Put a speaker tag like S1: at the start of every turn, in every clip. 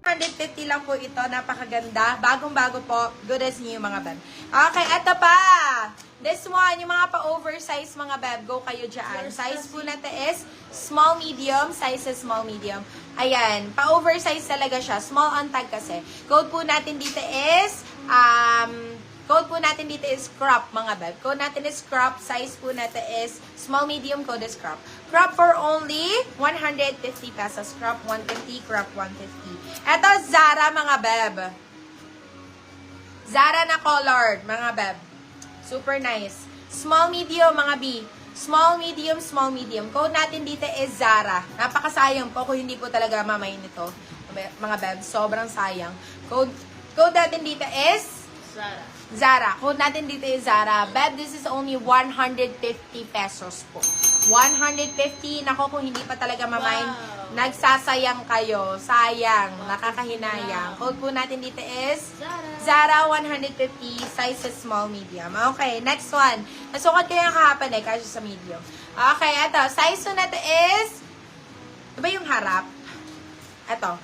S1: 150 lang po ito. Napakaganda. Bagong-bago po. Good as new, mga beb. Okay, eto pa. This one, yung mga pa-oversize, mga beb. Go kayo dyan. Size po natin is small, medium. Size is small, medium. Ayan. Pa-oversize talaga siya. Small on tag kasi. Code po natin dito is, crop, mga beb. Code natin is crop. Size po natin is small, medium. Code is crop. Crop for only 150 pesos. Crop 150, crop 150. Eto, Zara, mga beb. Zara na colored, mga beb. Super nice. Small, medium, mga B. Small, medium, small, medium. Code natin dito is Zara. Napakasayang po kung hindi po talaga mamayin ito. Mga beb, sobrang sayang. Code natin dito is Zara. Code natin dito is Zara. Beb, this is only 150 pesos po. 150. Nako, kung hindi pa talaga mamayin, nagsasayang kayo. Sayang. Nakakahinayang. Code po natin dito is Zara 150. Size is small, medium. Okay, next one. Nasukat ko yung kahapon kasi sa medium. Okay, eto. Size po natin is, diba yung harap? Eto.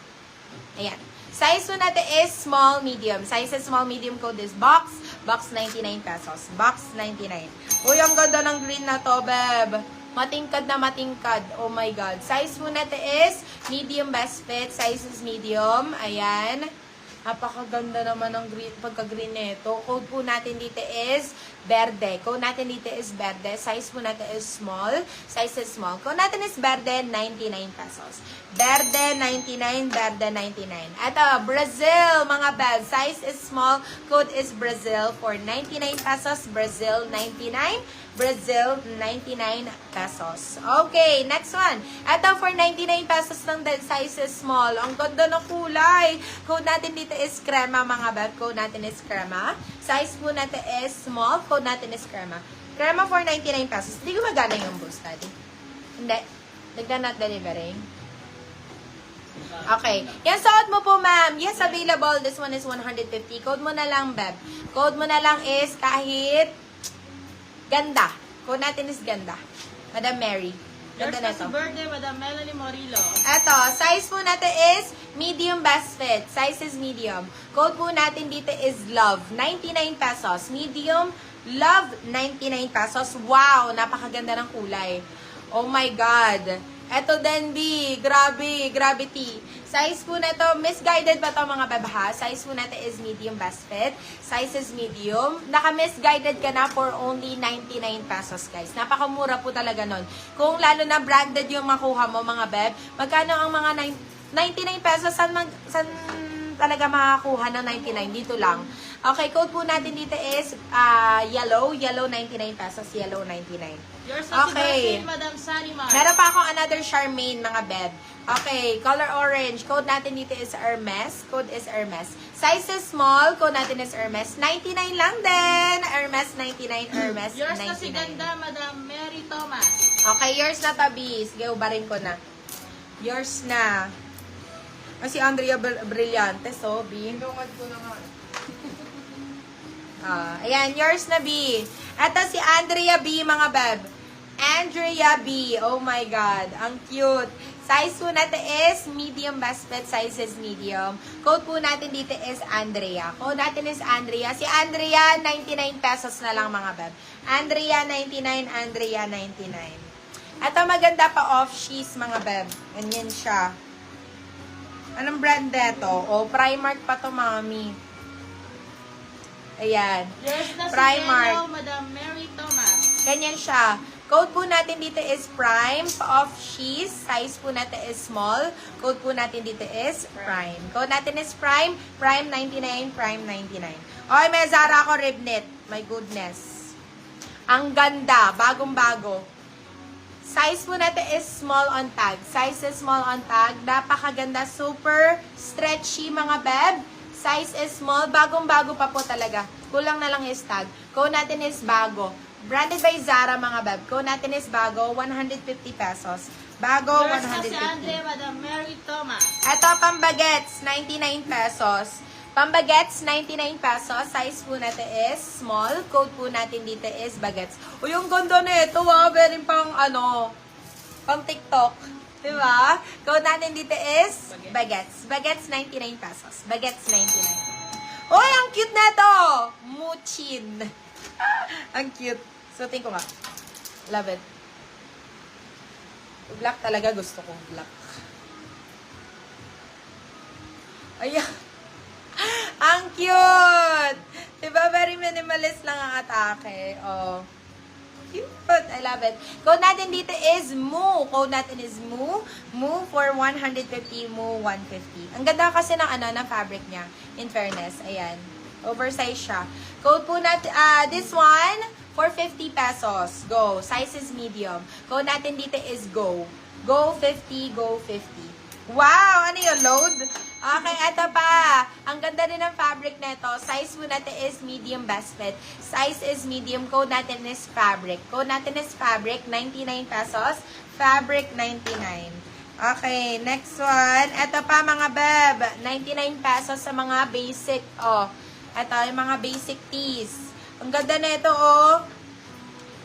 S1: Ayan. Size po natin is small, medium. Size is small, medium. Code is box. Box 99 pesos. Box 99. Uy, ang ganda ng green na to, beb. Matingkad na matingkad. Oh my God. Size po natin is medium best fit. Size is medium. Ayan. Napakaganda naman ng green, pagka-green nito. Code po natin dito is Verde. Code natin dito is Verde. Size po natin is small. Size is small. Code natin is Verde, 99 pesos. Verde, 99. Verde, 99. Ito, Brazil, mga beb. Size is small. Code is Brazil for 99 pesos. Brazil, 99. Brazil, 99 pesos. Okay, next one. Ito, for 99 pesos lang din, size is small. Ang ganda ng kulay. Code natin dito is crema, mga beb. Code natin is crema. Size po natin is small. Code natin is crema. Crema for 99 pesos. Hindi gumagana yung boost natin. Hindi. Nagda not delivering. Okay. Yan, suot mo po, ma'am. Yes, available. This one is 150. Code mo na lang, beb. Code mo na lang is kahit ganda. Code natin is ganda. Madam Mary. Ganda na to.
S2: Birthday, Madam Melanie Morillo.
S1: Eto, size po natin is medium best fit. Size is medium. Code po natin dito is love. 99 pesos. Medium, love, 99 pesos. Wow, napakaganda ng kulay. Oh my God. Eto din, B. Grabe, gravity. Size po na to, misguided ba to, mga babaha? Size po natin is medium best fit. Size is medium. Naka-misguided ka na for only 99 pesos, guys. Napakamura po talaga nun. Kung lalo na branded yung makuha mo, mga beb, magkano ang mga 99 pesos? San talaga makakuha ng 99? Dito lang. Okay, code po natin dito is yellow. Yellow, 99 pesos. Yellow, 99.
S2: Yours is
S1: Okay.
S2: Madam Sanimar.
S1: Meron pa akong another Charmaine, mga beb. Okay, color orange. Code natin dito is Hermes. Code is Hermes. Size is small. Code natin is Hermes. 99 lang din. Hermes 99. Hermes 99.
S2: Yours na si ganda, Madam Mary Thomas.
S1: Okay, yours na tabi. Sige, ubarin ko na. Yours na. Si Andrea Brillante, so, B.
S3: Lungad ko na nga.
S1: Ayan, yours na, B. Ito si Andrea B, mga beb. Andrea B. Oh my God. Ang cute. Size po natin is medium best fit. Size is medium. Code po natin dito is Andrea. Code natin is Andrea. Si Andrea, 99 pesos na lang, mga beb. Andrea, 99. Andrea, 99. Ito maganda pa off-sheath, mga beb. Ganyan siya. Anong brand neto? O, Primark pa to, mami. Ayan.
S2: Yours na si
S1: Primark.
S2: Yellow, Madam Mary Thomas.
S1: Ganyan siya. Code po natin dito is Prime. Off sheath. Size po natin is small. Code po natin dito is Prime. Code natin is Prime. Prime 99. Prime 99. Okay, may Zara ako ribnet. My goodness. Ang ganda. Bagong-bago. Size po natin is small on tag. Size is small on tag. Napakaganda. Super stretchy, mga beb. Size is small. Bagong-bago pa po talaga. Kulang na lang is tag. Code natin is bago. Branded by Zara, mga beb. Code natin is bago. 150 pesos. Bago,
S2: Yours na si
S1: 150.
S2: Andre, Madam Mary Thomas.
S1: Ito, pambagets. 99 pesos. Pambagets, 99 pesos. Size po natin is small. Code po natin dito is bagets. O yung ganda na ito, very pang pang TikTok. Diba? Code natin dito is bagets. Bagets, 99 pesos. Bagets, 99. Uy, ang cute na ito! Muchin. Ang cute. Suotin ko nga. Love it. Black talaga gusto ko. Black. Ayan. Ang cute! Diba? Very minimalist lang ang atake. Oh. Cute. I love it. Code natin dito is MOO. Code natin is MOO. MOO for 150, MOO 150. Ang ganda kasi ng fabric niya. In fairness. Ayan. Oversize siya. Code po natin, this one, for 50 pesos. Go. Size is medium. Code natin dito is GO. GO 50, GO 50. Wow! Ano yung load? Okay, eto pa. Ang ganda rin ng fabric nito. Size po natin is medium best fit. Size is medium. Code natin is fabric. Code natin is fabric. 99 pesos. Fabric 99. Okay, next one. Eto pa mga beb. 99 pesos sa mga basic. Oh, eto yung mga basic tees. Ang ganda na ito, oh.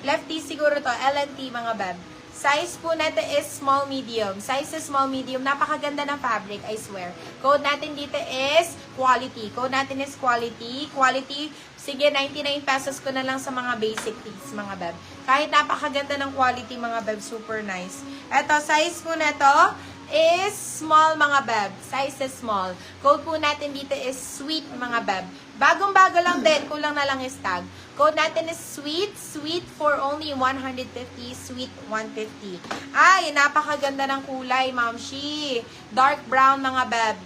S1: Left tee siguro to. LNT mga beb. Size po natin is small, medium. Size is small, medium. Napakaganda ng fabric, I swear. Code natin dito is quality. Code natin is quality. Quality, sige, 99 pesos ko na lang sa mga basic tees, mga beb. Kahit napakaganda ng quality, mga beb, super nice. Eto, size po na to is small, mga beb. Size is small. Code po natin dito is sweet, mga beb. Bagong-bago lang din, kulang na lang is tag. Code natin is sweet. Sweet for only 150. Sweet 150. Ay, napakaganda ng kulay, Mamshi. Dark brown, mga beb.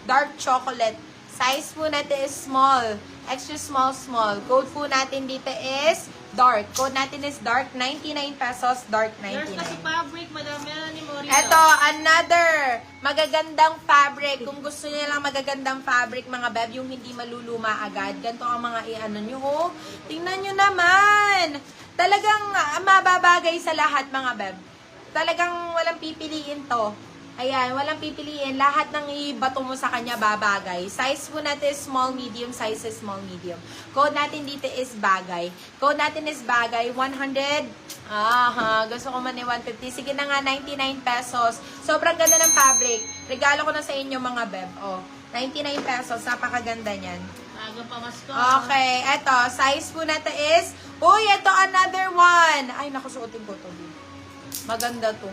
S1: Dark chocolate. Size po natin is small. Extra small, small. Code po natin dito is dark. Code natin is dark. 99 pesos. Dark 99.
S2: There's na si fabric, Madam Melanie Morito.
S1: Eto, another magagandang fabric. Kung gusto niyo lang magagandang fabric, mga beb, yung hindi maluluma agad. Ganito ang mga i-ano nyo. Oh, tingnan nyo naman. Talagang mababagay sa lahat, mga beb. Talagang walang pipiliin to. Ayan, walang pipiliin. Lahat ng ibato mo sa kanya babagay. Size po natin is small, medium. Size is small, medium. Code natin dito is bagay. Code natin is bagay. 100. Gusto ko man ni 150. Sige na nga, 99 pesos. Sobrang ganda ng fabric. Regalo ko na sa inyo, mga beb. Oh, 99 pesos. Napakaganda niyan.
S2: Agang pamasko.
S1: Okay, eto. Size po natin is, uy, eto another one. Ay, nakusuotin ko to. Maganda to.